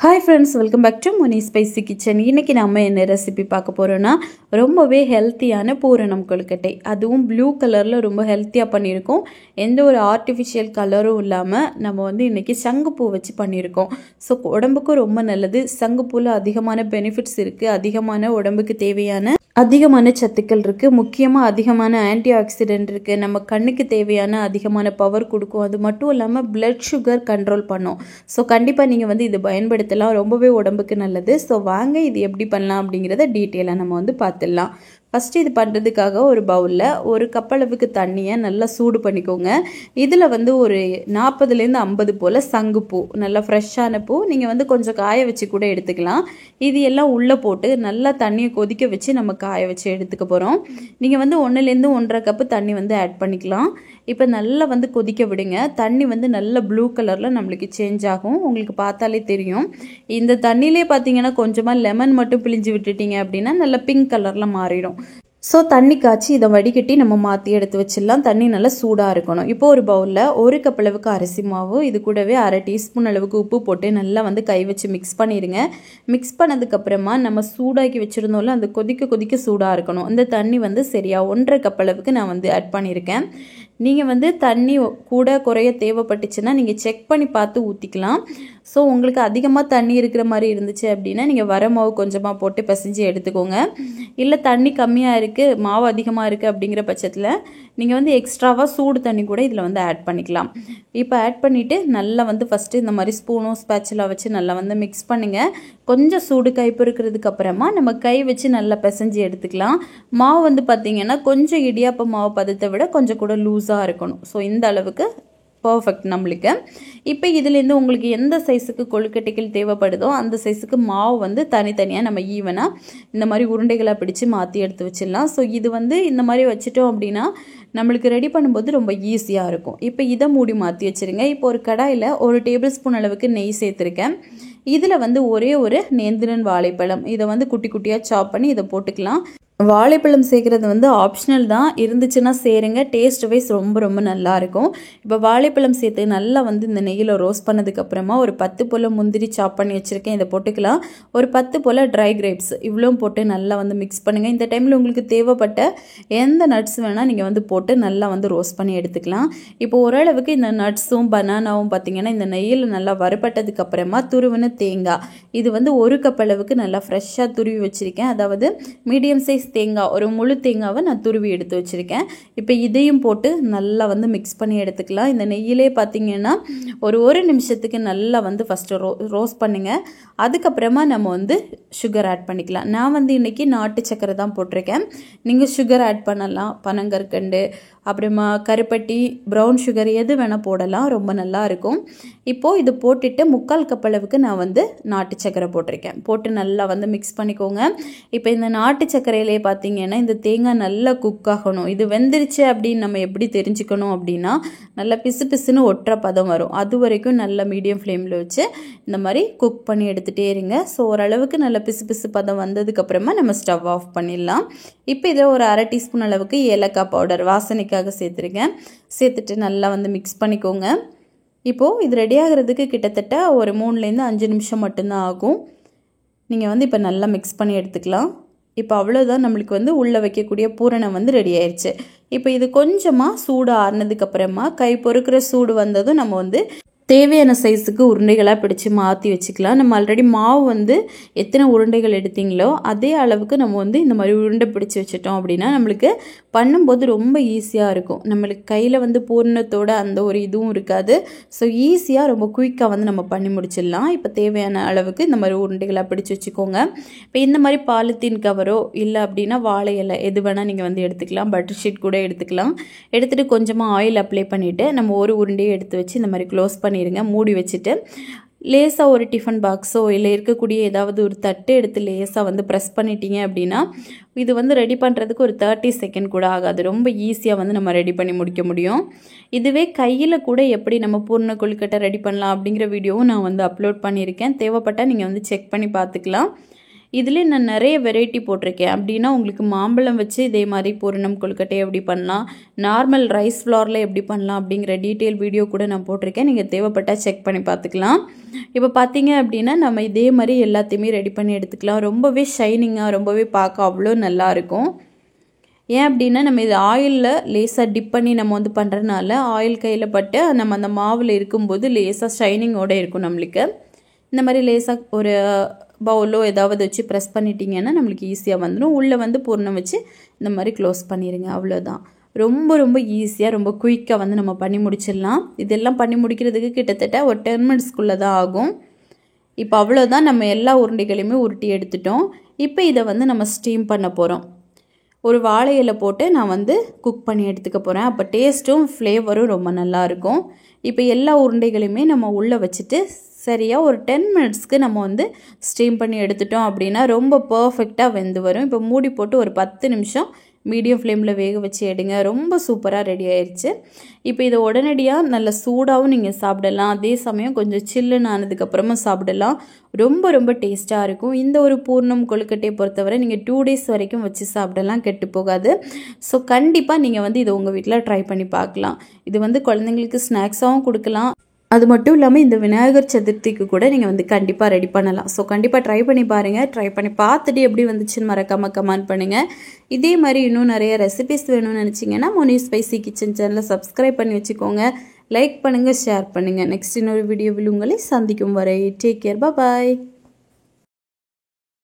Hi friends, welcome back to Moni Spicy Kitchen. இன்னைக்கு நாம என்ன ரெசிபி பார்க்க போறோம்னா ரொம்பவே ஹெல்த்தியான பூரணம் கொழுக்கட்டை. அதுவும் ப்ளூ கலர்ல ரொம்ப ஹெல்த்தியா பண்ணியிருக்கோம். எந்த ஒரு ஆர்டிஃபிஷியல் கலரும் இல்லாம நம்ம இன்னைக்கு சங்குப்பூ வச்சு பண்ணியிருக்கோம். ஸோ உடம்புக்கு ரொம்ப நல்லது. சங்குப்பூல அதிகமான பெனிஃபிட்ஸ் இருக்கு. அதிகமான உடம்புக்கு தேவையான அதிகமான சத்துக்கள் இருக்கு. முக்கியமா அதிகமான ஆன்டி ஆக்சிடென்ட் இருக்கு. நம்ம கண்ணுக்கு தேவையான அதிகமான பவர் கொடுக்கும். அது மட்டும் இல்லாம பிளட் சுகர் கண்ட்ரோல் பண்ணும். ஸோ கண்டிப்பா நீங்க இது பயன்படுத்தலாம். ரொம்பவே உடம்புக்கு நல்லது. ஸோ வாங்க இது எப்படி பண்ணலாம் அப்படிங்கிறத டீட்டெயிலாக நம்ம பார்த்துடலாம். ஃபஸ்ட்டு இது பண்ணுறதுக்காக ஒரு பவுலில் ஒரு கப் அளவுக்கு தண்ணியை நல்லா சூடு பண்ணிக்கோங்க. இதில் ஒரு 40லேருந்து 50 போல் சங்குப்பூ, நல்லா ஃப்ரெஷ்ஷான பூ, நீங்கள் கொஞ்சம் காய வச்சு கூட எடுத்துக்கலாம். இது எல்லாம் உள்ளே போட்டு நல்லா தண்ணியை கொதிக்க வச்சு நம்ம காய வச்சு எடுத்துக்க போகிறோம். நீங்கள் 1லேருந்து 1.5 கப்பு தண்ணி ஆட் பண்ணிக்கலாம். இப்போ நல்லா கொதிக்க விடுங்க. தண்ணி நல்ல ப்ளூ கலரில் நம்மளுக்கு சேஞ்ச் ஆகும். உங்களுக்கு பார்த்தாலே தெரியும். இந்த தண்ணியிலே பார்த்தீங்கன்னா கொஞ்சமாக லெமன் மட்டும் பிழிஞ்சு விட்டுட்டீங்க அப்படின்னா நல்லா பிங்க் கலரில் மாறிடும். ஸோ தண்ணி காய்ச்சி இதை வடிகட்டி நம்ம மாற்றி எடுத்து வச்சிடலாம். தண்ணி நல்லா சூடாக இருக்கணும். இப்போ ஒரு பவுலில் 1 கப் அளவுக்கு அரிசி மாவு, இது கூடவே 1/2 டீஸ்பூன் அளவுக்கு உப்பு போட்டு நல்லா கை வச்சு மிக்ஸ் பண்ணிடுங்க. மிக்ஸ் பண்ணதுக்கப்புறமா நம்ம சூடாக்கி வச்சுருந்தோம்ல, அந்த கொதிக்க சூடாக இருக்கணும். அந்த தண்ணி சரியாக 1.5 கப் அளவுக்கு நான் ஆட் பண்ணியிருக்கேன். நீங்கள் தண்ணி கூட குறைய தேவைப்பட்டுச்சுன்னா நீங்கள் செக் பண்ணி பார்த்து ஊற்றிக்கலாம். ஸோ உங்களுக்கு அதிகமாக தண்ணி இருக்கிற மாதிரி இருந்துச்சு அப்படின்னா நீங்கள் வர மாவு கொஞ்சமாக போட்டு பிசைஞ்சு எடுத்துக்கோங்க. இல்லை தண்ணி கம்மியாக இருக்குது, மாவு அதிகமாக இருக்குது அப்படிங்கிற பட்சத்தில் நீங்கள் எக்ஸ்ட்ராவாக சூடு தண்ணி கூட இதில் ஆட் பண்ணிக்கலாம். இப்போ ஆட் பண்ணிவிட்டு நல்லா ஃபஸ்ட்டு இந்த மாதிரி ஸ்பூனும் ஸ்பேச்சுலா வச்சு நல்லா மிக்ஸ் பண்ணுங்கள். கொஞ்சம் சூடு கைப்பு இருக்கிறதுக்கு அப்புறமா நம்ம கை வச்சு நல்லா பிசைஞ்சு எடுத்துக்கலாம். மாவு பார்த்திங்கன்னா கொஞ்சம் இடியாப்ப மாவு பதத்தை விட கொஞ்சம் கூட லூஸாக இருக்கணும். ஸோ இந்த அளவுக்கு பர்ஃபெக்ட் நம்மளுக்கு. இப்போ இதுலேருந்து உங்களுக்கு எந்த சைஸுக்கு கொழுக்கட்டைகள் தேவைப்படுதோ அந்த சைஸுக்கு மாவு தனித்தனியாக நம்ம ஈவனாக இந்த மாதிரி உருண்டைகளாக பிடிச்சி மாற்றி எடுத்து வச்சிடலாம். ஸோ இது இந்த மாதிரி வச்சுட்டோம் அப்படின்னா நம்மளுக்கு ரெடி பண்ணும்போது ரொம்ப ஈஸியாக இருக்கும். இப்போ இதை மூடி மாற்றி வச்சுருங்க. இப்போ ஒரு கடாயில் 1 டேபிள் ஸ்பூன் அளவுக்கு நெய் சேர்த்துருக்கேன். இதில் ஒரே ஒரு நேந்திரன் வாழைப்பழம், இதை குட்டி குட்டியாக சாப் பண்ணி இதை போட்டுக்கலாம். வாழைப்பழம் சேர்க்குறது ஆப்ஷனல் தான், இருந்துச்சுன்னா சேருங்க. டேஸ்ட் வைஸ் ரொம்ப நல்லாயிருக்கும். இப்போ வாழைப்பழம் சேர்த்து நல்லா இந்த நெய்யில் ரோஸ்ட் பண்ணதுக்கப்புறமா ஒரு 10 போல் முந்திரி சாப் பண்ணி வச்சுருக்கேன், இதை போட்டுக்கலாம். ஒரு 10 போல் ட்ரை கிரேப்ஸ் இவ்வளோ போட்டு நல்லா மிக்ஸ் பண்ணுங்கள். இந்த டைமில் உங்களுக்கு தேவைப்பட்ட எந்த நட்ஸ் வேணால் நீங்கள் போட்டு நல்லா ரோஸ்ட் பண்ணி எடுத்துக்கலாம். இப்போ ஓரளவுக்கு இந்த நட்ஸும் பனானாவும் பார்த்திங்கன்னா இந்த நெய்யில் நல்லா வறுபட்டதுக்கப்புறமா துருவின தேங்காய், இது 1 கப் அளவுக்கு நல்லா ஃப்ரெஷ்ஷாக துருவி வச்சுருக்கேன். அதாவது மீடியம் சைஸ் தேங்காய், ஒரு முழு தேங்காவை நான் துருவி எடுத்து வச்சுருக்கேன். இப்போ இதையும் போட்டு நல்லா மிக்ஸ் பண்ணி எடுத்துக்கலாம். இந்த நெய்யிலே பார்த்தீங்கன்னா ஒரு நிமிஷத்துக்கு நல்லா ஃபஸ்ட்டு ரோஸ்ட் பண்ணுங்கள். அதுக்கப்புறமா நம்ம சுகர் ஆட் பண்ணிக்கலாம். நான் இன்றைக்கி நாட்டு சக்கரை தான் போட்டிருக்கேன். நீங்கள் சுகர் ஆட் பண்ணலாம், பனங்கற்கண்டு, அப்புறமா கருப்பட்டி, ப்ரௌன் சுகர் எது வேணால் போடலாம், ரொம்ப நல்லா இருக்கும். இப்போது இது போட்டுட்டு 3/4 கப் அளவுக்கு நான் நாட்டு சக்கரை போட்டிருக்கேன். போட்டு நல்லா மிக்ஸ் பண்ணிக்கோங்க. இப்போ இந்த நாட்டு சக்கரையிலே பார்த்தீங்கன்னா இந்த தேங்காய் நல்லா குக் ஆகணும். இது வெந்துருச்சு அப்படின்னு நம்ம எப்படி தெரிஞ்சுக்கணும் அப்படின்னா நல்லா பிசு பிசுன்னு ஒற்றை பதம் வரும். அது வரைக்கும் நல்லா மீடியம் ஃப்ளேமில் வச்சு இந்த மாதிரி குக் பண்ணி எடுத்துகிட்டே இருங்க. ஸோ ஓரளவுக்கு நல்லா பிசு பிசு பதம் வந்ததுக்கப்புறமா நம்ம ஸ்டவ் ஆஃப் பண்ணிடலாம். இப்போ இதை ஒரு 1/2 டீஸ்பூன் அளவுக்கு ஏலக்காய் பவுடர் வாசனைக்காக சேர்த்துருக்கேன். சேர்த்துட்டு நல்லா மிக்ஸ் பண்ணிக்கோங்க. இப்போது இது ரெடி ஆகிறதுக்கு கிட்டத்தட்ட ஒரு 3லேருந்து 5 நிமிஷம் மட்டும்தான் ஆகும். நீங்கள் இப்போ நல்லா மிக்ஸ் பண்ணி எடுத்துக்கலாம். இப்போ அவ்வளோதான், நம்மளுக்கு உள்ளே வைக்கக்கூடிய பூரணம் ரெடி ஆயிடுச்சு. இப்போ இது கொஞ்சமாக சூடு ஆறுனதுக்கப்புறமா கை பொறுக்கிற சூடு வந்ததும் நம்ம தேவையான சைஸுக்கு உருண்டைகளாக பிடிச்சி மாற்றி வச்சுக்கலாம். நம்ம ஆல்ரெடி மாவு எத்தனை உருண்டைகள் எடுத்தீங்களோ அதே அளவுக்கு நம்ம இந்த மாதிரி உருண்டை பிடிச்சி வச்சுட்டோம் அப்படின்னா நம்மளுக்கு பண்ணும்போது ரொம்ப ஈஸியாக இருக்கும். நம்மளுக்கு கையில் பூரணத்தோட அந்த ஒரு இதுவும் இருக்காது. ஸோ ஈஸியாக ரொம்ப குயிக்காக நம்ம பண்ணி முடிச்சிடலாம். இப்போ தேவையான அளவுக்கு இந்த மாதிரி உருண்டைகளாக பிடிச்சி வச்சுக்கோங்க. இப்போ இந்த மாதிரி பாலித்தீன் கவரோ இல்லை அப்படின்னா வாழை இலை எது வேணால் நீங்கள் எடுத்துக்கலாம். பட்டர் ஷீட் கூட எடுத்துக்கலாம். எடுத்துகிட்டு கொஞ்சமாக ஆயில் அப்ளை பண்ணிவிட்டு நம்ம ஒரு உருண்டையை எடுத்து வச்சு இந்த மாதிரி க்ளோஸ் பண்ணிடுங்க. மூடி வச்சுட்டு லேசாக ஒரு டிஃபன் பாக்ஸோ இல்லை இருக்கக்கூடிய ஏதாவது ஒரு தட்டு எடுத்து லேசாக ப்ரெஸ் பண்ணிட்டீங்க அப்படின்னா இது ரெடி பண்ணுறதுக்கு ஒரு 30 செகண்ட் கூட ஆகாது. ரொம்ப ஈஸியாக நம்ம ரெடி பண்ணி முடிக்க முடியும். இதுவே கையில் கூட எப்படி நம்ம பூர்ண கொழுக்கட்டை ரெடி பண்ணலாம் அப்படிங்கிற வீடியோவும் நான் அப்லோட் பண்ணியிருக்கேன். தேவைப்பட்டால் நீங்கள் செக் பண்ணி பார்த்துக்கலாம். இதில் நான் நிறைய வெரைட்டி போட்டிருக்கேன். அப்படின்னா உங்களுக்கு மாம்பழம் வச்சு இதே மாதிரி பூரணம் கொழுக்கட்டை எப்படி பண்ணலாம், நார்மல் ரைஸ் ஃப்ளாரில் எப்படி பண்ணலாம் அப்படிங்கிற டீட்டெயில் வீடியோ கூட நான் போட்டிருக்கேன். நீங்கள் தேவைப்பட்டால் செக் பண்ணி பார்த்துக்கலாம். இப்போ பார்த்தீங்க அப்படின்னா நம்ம இதே மாதிரி எல்லாத்தையுமே ரெடி பண்ணி எடுத்துக்கலாம். ரொம்பவே ஷைனிங்காக, ரொம்பவே பார்க்க அவ்வளோ நல்லாயிருக்கும். ஏன் அப்படின்னா நம்ம இது ஆயிலில் லேசாக டிப் பண்ணி நம்ம வந்து பண்ணுறதுனால ஆயில் கையில் பட்டு நம்ம அந்த மாவில் இருக்கும்போது லேசாக ஷைனிங்கோடு இருக்கும். நம்மளுக்கு இந்த மாதிரி லேசாக ஒரு பவுலோ ஏதாவது வச்சு ப்ரெஸ் பண்ணிட்டீங்கன்னா நம்மளுக்கு ஈஸியாக வந்துடும். உள்ளே வந்து பூரணம் வச்சு இந்த மாதிரி க்ளோஸ் பண்ணிடுங்க. அவ்வளோதான். ரொம்ப ரொம்ப ஈஸியாக, ரொம்ப குயிக்காக வந்து நம்ம பண்ணி முடிச்சிடலாம். இதெல்லாம் பண்ணி முடிக்கிறதுக்கு கிட்டத்தட்ட ஒரு 10 மினிட்ஸ்க்குள்ளே தான் ஆகும். இப்போ அவ்வளோதான். நம்ம எல்லா உருண்டைகளையுமே உருட்டி எடுத்துட்டோம். இப்போ இதை வந்து நம்ம ஸ்டீம் பண்ண போகிறோம். ஒரு வாழை இலை போட்டு நான் வந்து குக் பண்ணி எடுத்துக்க போகிறேன். அப்போ டேஸ்ட்டும் ஃப்ளேவரும் ரொம்ப நல்லாயிருக்கும். இப்போ எல்லா உருண்டைகளையுமே நம்ம உள்ளே வச்சுட்டு சரியாக ஒரு 10 மினிட்ஸ்க்கு நம்ம வந்து ஸ்டீம் பண்ணி எடுத்துட்டோம் அப்படின்னா ரொம்ப பர்ஃபெக்டாக வெந்து வரும். இப்போ மூடி போட்டு ஒரு 10 நிமிஷம் மீடியம் ஃப்ளேமில் வேக வச்சு எடுங்க. ரொம்ப சூப்பராக ரெடி ஆயிடுச்சு. இப்போ இதை உடனடியாக நல்ல சூடாகவும் நீங்கள் சாப்பிடலாம். அதே சமயம் கொஞ்சம் சில்லுன்னு ஆனதுக்கப்புறமா சாப்பிடலாம். ரொம்ப ரொம்ப டேஸ்ட்டாக இருக்கும். இந்த ஒரு பூர்ணம் கொழுக்கட்டையை பொறுத்தவரை நீங்கள் 2 டேஸ் வரைக்கும் வச்சு சாப்பிடலாம், கெட்டு போகாது. ஸோ கண்டிப்பாக நீங்கள் வந்து இதை உங்கள் வீட்டில் ட்ரை பண்ணி பார்க்கலாம். இது வந்து குழந்தைங்களுக்கு ஸ்நாக்ஸாகவும் கொடுக்கலாம். அது மட்டும் இல்லாமல் இந்த விநாயகர் சதுர்த்திக்கு கூட நீங்கள் வந்து கண்டிப்பாக ரெடி பண்ணலாம். ஸோ கண்டிப்பாக ட்ரை பண்ணி பாருங்கள். ட்ரை பண்ணி பார்த்துட்டு எப்படி வந்துச்சுன்னு மறக்காமல் கமெண்ட் பண்ணுங்கள். இதே மாதிரி இன்னும் நிறைய ரெசிபிஸ் வேணும்னு நினச்சிங்கன்னா மோனி ஸ்பைசி கிச்சன் சேனலை சப்ஸ்கிரைப் பண்ணி வச்சுக்கோங்க. லைக் பண்ணுங்கள், ஷேர் பண்ணுங்கள். நெக்ஸ்ட் இன்னொரு வீடியோவில் உங்களை சந்திக்கும் வரை டேக் கேர், பாய்.